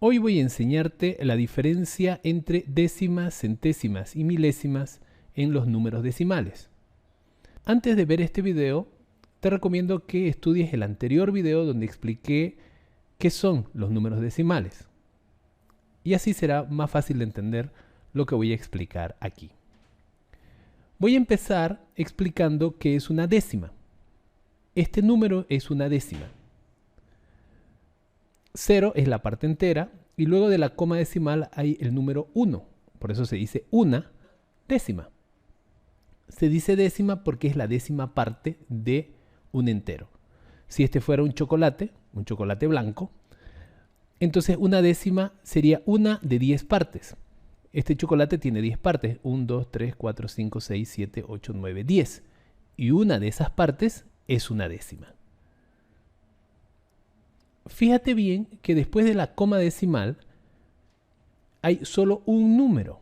Hoy voy a enseñarte la diferencia entre décimas, centésimas y milésimas en los números decimales. Antes de ver este video, te recomiendo que estudies el anterior video donde expliqué qué son los números decimales. Y así será más fácil de entender lo que voy a explicar aquí. Voy a empezar explicando qué es una décima. Este número es una décima. 0 es la parte entera y luego de la coma decimal hay el número 1. Por eso se dice una décima. Se dice décima porque es la décima parte de un entero. Si este fuera un chocolate blanco, entonces una décima sería una de 10 partes. Este chocolate tiene 10 partes, 1, 2, 3, 4, 5, 6, 7, 8, 9, 10. Y una de esas partes es una décima. Fíjate bien que después de la coma decimal hay solo un número.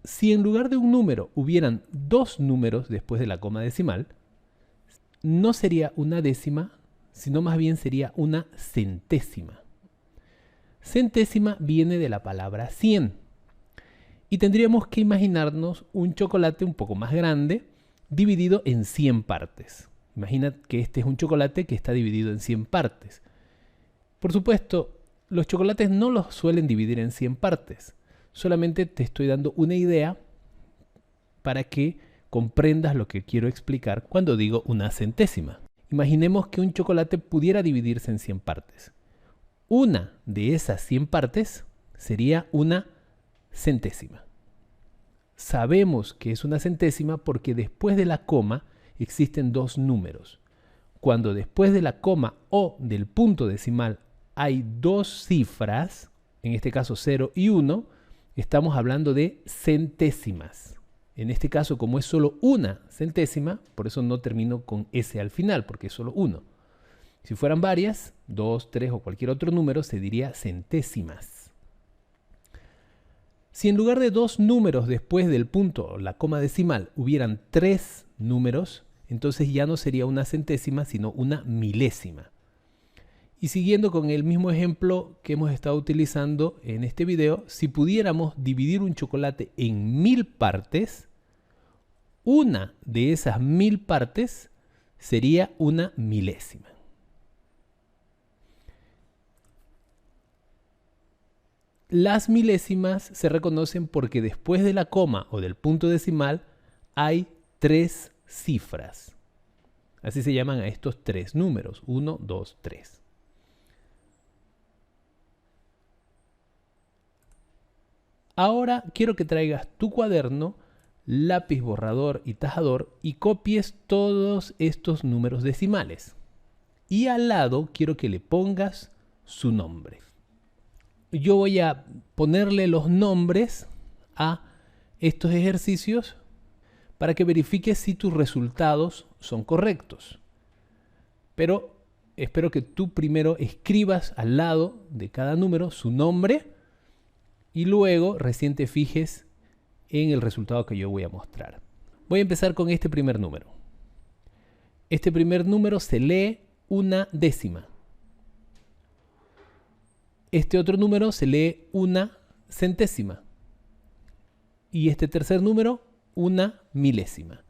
Si en lugar de un número hubieran dos números después de la coma decimal, no sería una décima, sino más bien sería una centésima. Centésima viene de la palabra 100. Y tendríamos que imaginarnos un chocolate un poco más grande, dividido en 100 partes. Imagina que este es un chocolate que está dividido en 100 partes. Por supuesto, los chocolates no los suelen dividir en 100 partes. Solamente te estoy dando una idea para que comprendas lo que quiero explicar cuando digo una centésima. Imaginemos que un chocolate pudiera dividirse en 100 partes. Una de esas 100 partes sería una centésima. Sabemos que es una centésima porque después de la coma existen dos números. Cuando después de la coma o del punto decimal hay dos cifras, en este caso 0 y 1, estamos hablando de centésimas. En este caso, como es solo una centésima, por eso no termino con S al final, porque es solo 1. Si fueran varias, 2, 3 o cualquier otro número, se diría centésimas. Si en lugar de dos números después del punto o la coma decimal hubieran tres números, entonces ya no sería una centésima, sino una milésima. Y siguiendo con el mismo ejemplo que hemos estado utilizando en este video, si pudiéramos dividir un chocolate en 1000 partes, una de esas 1000 partes sería una milésima. Las milésimas se reconocen porque después de la coma o del punto decimal hay tres cifras. Así se llaman a estos tres números, 1, 2, 3. Ahora quiero que traigas tu cuaderno, lápiz, borrador y tajador y copies todos estos números decimales. Y al lado quiero que le pongas su nombre. Yo voy a ponerle los nombres a estos ejercicios para que verifiques si tus resultados son correctos. Pero espero que tú primero escribas al lado de cada número su nombre y luego recién te fijes en el resultado que yo voy a mostrar. Voy a empezar con este primer número. Este primer número se lee una décima. Este otro número se lee una centésima. Y este tercer número, una milésima.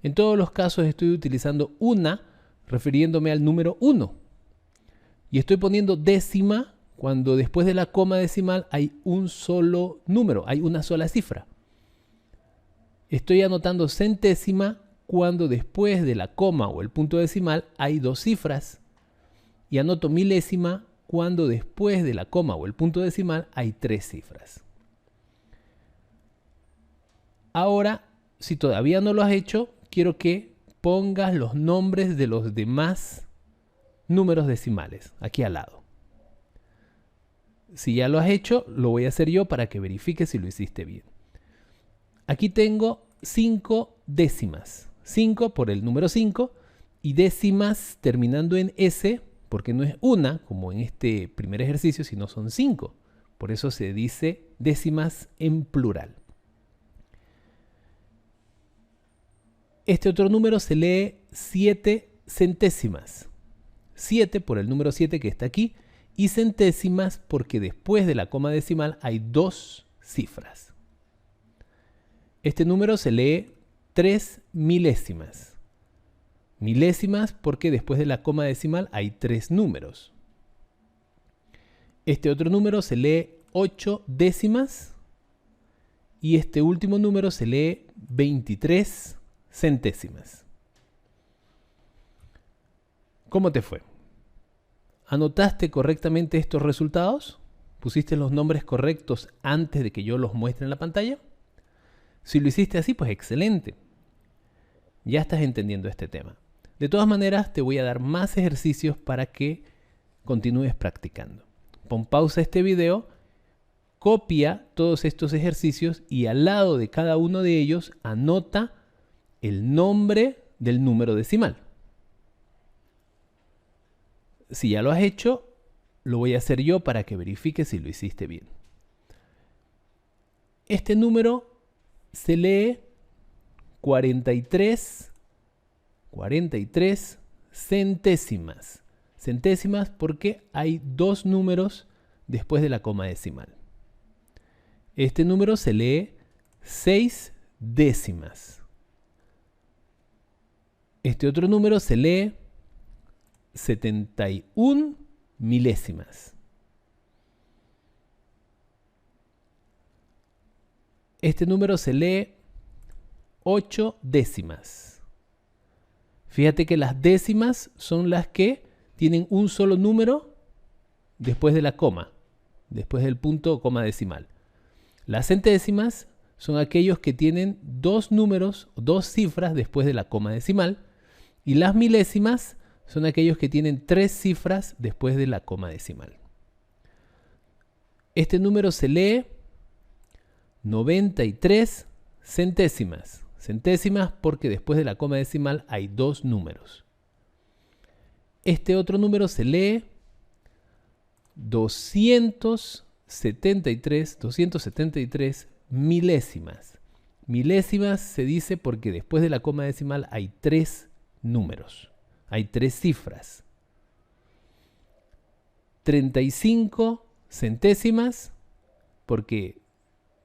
En todos los casos estoy utilizando una refiriéndome al número 1. Y estoy poniendo décima cuando después de la coma decimal hay un solo número, hay una sola cifra. Estoy anotando centésima cuando después de la coma o el punto decimal hay dos cifras. Y anoto milésima cuando después de la coma o el punto decimal hay tres cifras. Ahora, si todavía no lo has hecho, quiero que pongas los nombres de los demás números decimales aquí al lado. Si ya lo has hecho, lo voy a hacer yo para que verifiques si lo hiciste bien. Aquí tengo 5 décimas. 5 por el número 5 y décimas terminando en S, porque no es una, como en este primer ejercicio, sino son 5. Por eso se dice décimas en plural. Este otro número se lee 7 centésimas. 7 por el número 7 que está aquí y centésimas porque después de la coma decimal hay 2 cifras. Este número se lee 3 milésimas. Milésimas porque después de la coma decimal hay 3 números. Este otro número se lee 8 décimas y este último número se lee 23 centésimas. ¿Cómo te fue? ¿Anotaste correctamente estos resultados? ¿Pusiste los nombres correctos antes de que yo los muestre en la pantalla? Si lo hiciste así, pues excelente. Ya estás entendiendo este tema. De todas maneras, te voy a dar más ejercicios para que continúes practicando. Pon pausa a este video, copia todos estos ejercicios y al lado de cada uno de ellos anota el nombre del número decimal. Si ya lo has hecho, lo voy a hacer yo para que verifiques si lo hiciste bien. Este número se lee 43 centésimas. Centésimas porque hay 2 números después de la coma decimal. Este número se lee 6 décimas. Este otro número se lee 71 milésimas. Este número se lee 8 décimas. Fíjate que las décimas son las que tienen un solo número después de la coma, después del punto o coma decimal. Las centésimas son aquellos que tienen 2 números, 2 cifras después de la coma decimal. Y las milésimas son aquellos que tienen 3 cifras después de la coma decimal. Este número se lee 93 centésimas. Centésimas porque después de la coma decimal hay 2 números. Este otro número se lee 273 milésimas. Milésimas se dice porque después de la coma decimal hay 3 números. Hay 3 cifras. 35 centésimas porque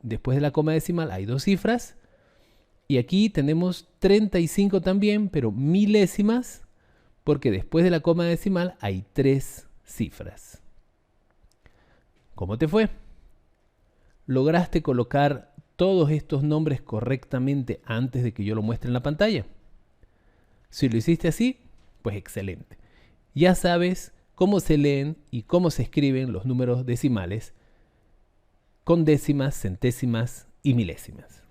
después de la coma decimal hay 2 cifras. Y aquí tenemos 35 también, pero milésimas porque después de la coma decimal hay 3 cifras. ¿Cómo te fue? ¿Lograste colocar todos estos nombres correctamente antes de que yo lo muestre en la pantalla? Si lo hiciste así, pues excelente. Ya sabes cómo se leen y cómo se escriben los números decimales con décimas, centésimas y milésimas.